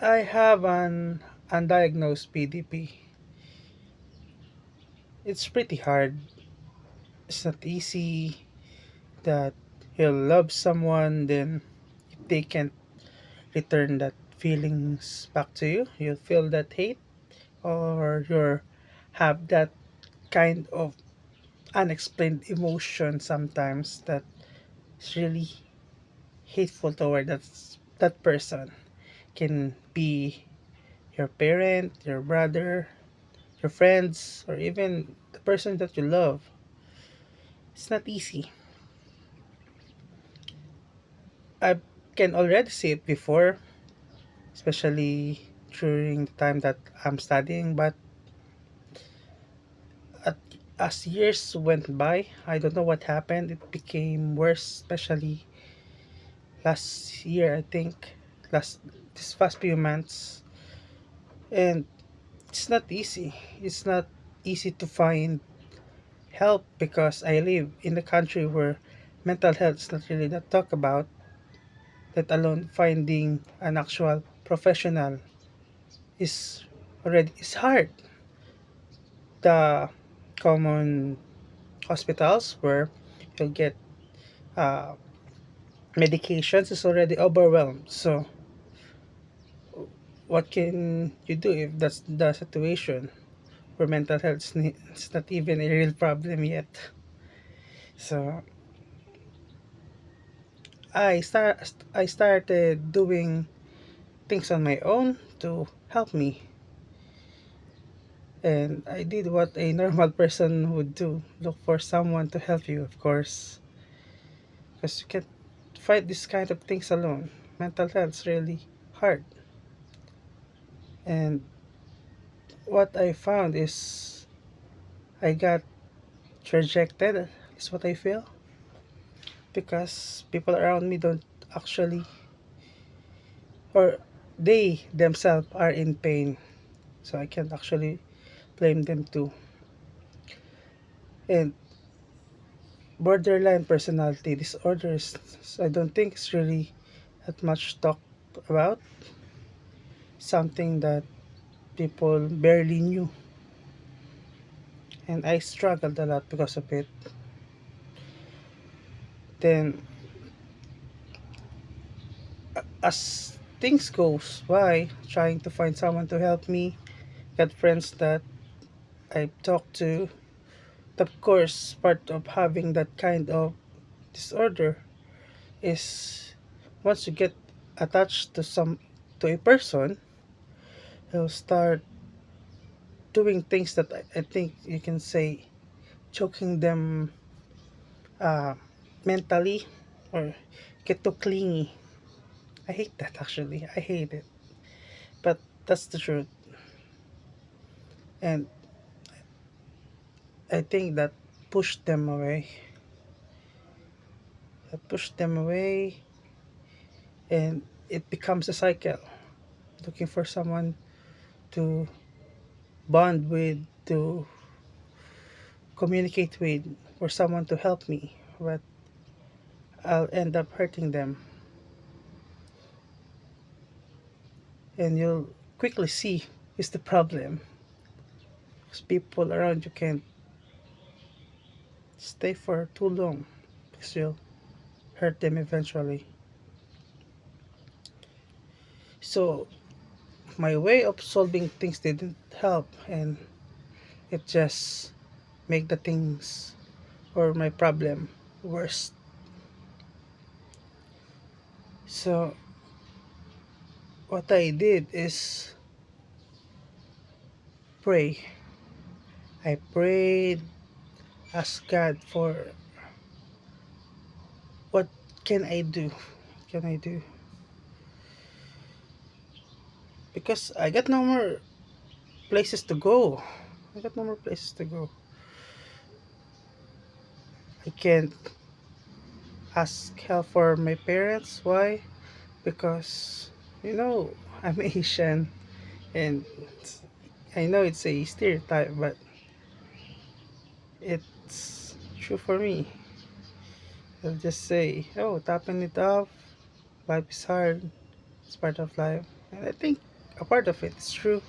I have an undiagnosed PDP. It's pretty hard. It's not easy that you'll love someone, then if they can't return that feelings back to you, you'll feel that hate, or you'll have that kind of unexplained emotion sometimes that is really hateful toward that person. Can be your parent, your brother, your friends, or even the person that you love. It's not easy. I can already see it before, especially during the time that I'm studying, but at, as years went by, I don't know what happened. It became worse, especially last year, I think, last this past few months. And it's not easy. It's not easy to find help because I live in a country where mental health is not really that talk about, let alone finding an actual professional is already is hard. The common hospitals where you'll get uh, medications is already overwhelmed. So what can you do if that's the situation where mental health is not even a real problem yet? So I started doing things on my own to help me, and I did what a normal person would do: look for someone to help you, of course, because you can't fight this kind of things alone. Mental health is really hard, and what I found is I got rejected. Is what I feel because people around me don't actually, or they themselves are in pain, so I can't actually blame them too. And borderline personality disorders, I don't think it's really that much talked about. Something that people barely knew, and I struggled a lot because of it. Then, as things goes by, trying to find someone to help me, got friends that I talk to. Of course, part of having that kind of disorder is once you get attached to a person, you'll start doing things that I think you can say choking them uh, mentally, or get too clingy. I hate that actually. I hate it. But that's the truth. And I think that pushed them away. That pushed them away, and it becomes a cycle. Looking for someone to bond with, to communicate with, or someone to help me. But I'll end up hurting them. And you'll quickly see is the problem. Because people around you can't stay for too long because you'll hurt them eventually. So my way of solving things didn't help, and it just make the things or my problem worse. So what I did is pray. I prayed, asked God for what can I do? What can I do? Because I got no more places to go. I got no more places to go. I can't ask help for my parents. Why? Because I'm Asian, and I know it's a stereotype, but it's true for me. They'll just say, "Oh, topping it off. Life is hard. It's part of life." And I think a part of it. It's true,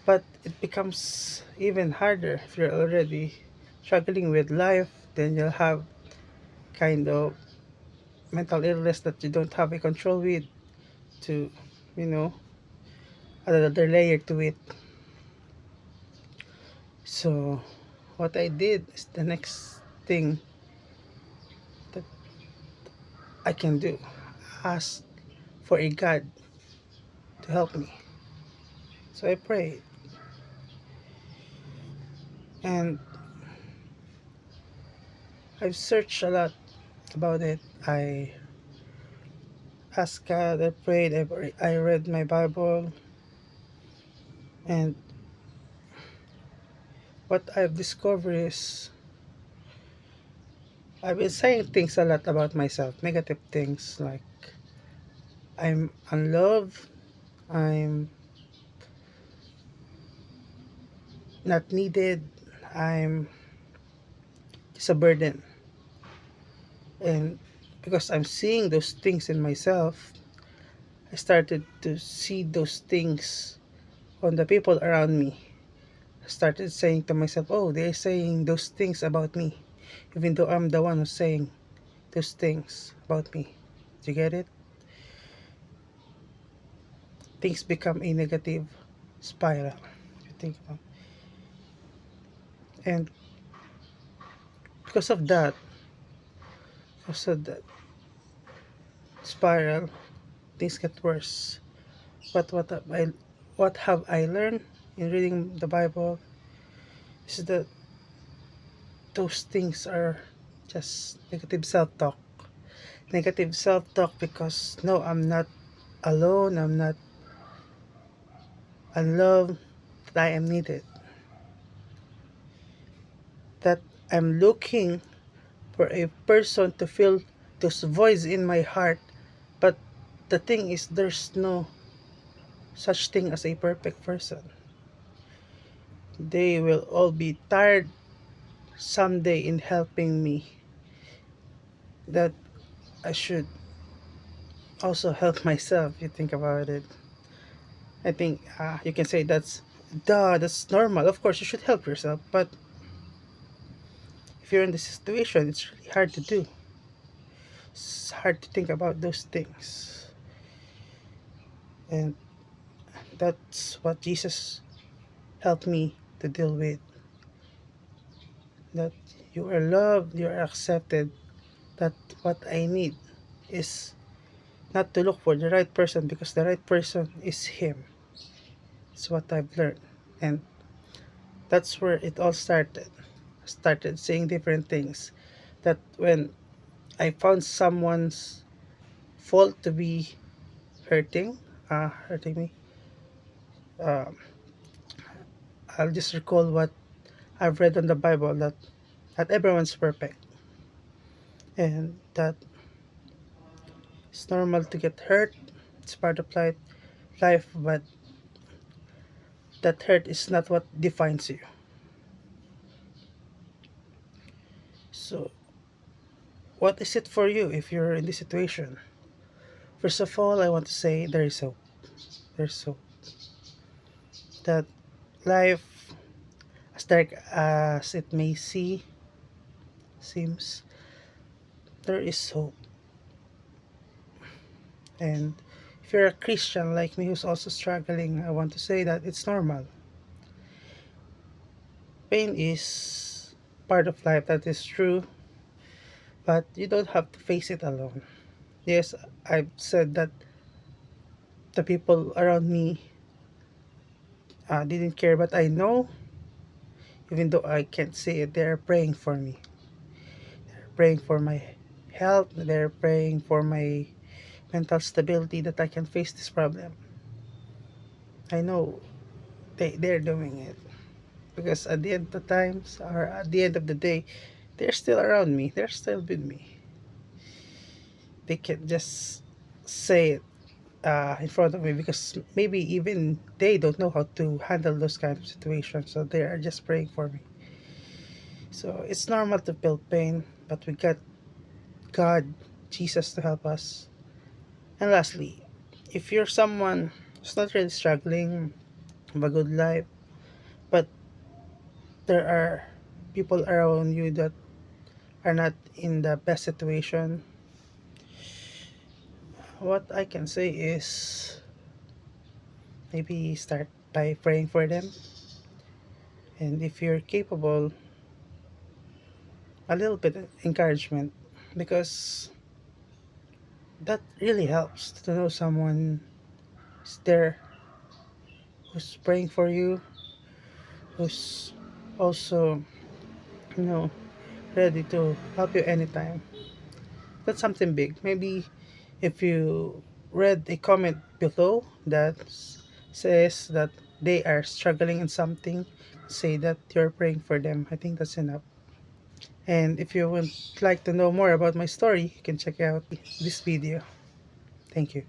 but it becomes even harder if you're already struggling with life. Then you'll have kind of mental illness that you don't have a control with to, you know, another layer to it. So what I did is the next thing that I can do. Ask for a God to help me. So I prayed and I've searched a lot about it. I asked God, I prayed, I read my Bible, and what I've discovered is I've been saying things a lot about myself, negative things like I'm unloved, I'm not needed, I'm just a burden. And because I'm seeing those things in myself, I started to see those things on the people around me. I started saying to myself, oh, they're saying those things about me, even though I'm the one who's saying those things about me. Do you get it? Things become a negative spiral. You think about, and because of that, because of that spiral, things get worse. But what have I learned in reading the Bible is that those things are just negative self-talk. Negative self-talk because no, I'm not alone. I'm not unloved. That I am needed. That I'm looking for a person to fill those voids in my heart. But the thing is, there's no such thing as a perfect person. They will all be tired someday in helping me. That I should also help myself. You think about it. I think you can say that's normal. Of course, you should help yourself, but if you're in this situation, it's really hard to do. It's hard to think about those things, and that's what Jesus helped me to deal with. That you are loved, you are accepted. That what I need is not to look for the right person because the right person is Him. It's what I've learned, and that's where it all started. I started saying different things. That when I found someone's fault to be hurting, hurting me, um, I'll just recall what I've read in the Bible that not everyone's perfect, and that it's normal to get hurt. It's part of life, but that hurt is not what defines you. So, what is it for you if you're in this situation? First of all, I want to say there is hope. There's hope that life, as dark as it may seems, there is hope. And if you're a Christian like me who's also struggling, I want to say that it's normal. Pain is part of life, that is true, but you don't have to face it alone. Yes, I've said that the people around me didn't care, but I know, even though I can't say it, they're praying for me. They're praying for my health, they're praying for my mental stability that I can face this problem. I know they're doing it because at the end of the times or at the end of the day, they're still around me, they're still with me. They can just say it in front of me because maybe even they don't know how to handle those kind of situations, so they are just praying for me. So it's normal to feel pain, but we got God, Jesus, to help us. And lastly, if you're someone It's not really struggling, have a good life, but there are people around you that are not in the best situation. What I can say is maybe start by praying for them, and if you're capable, a little bit of encouragement, because that really helps to know someone is there who's praying for you, who's also, you know, ready to help you anytime. That's something big. Maybe if you read a comment below that says that they are struggling in something, say that you're praying for them. I think that's enough. And if you would like to know more about my story, you can check out this video. Thank you.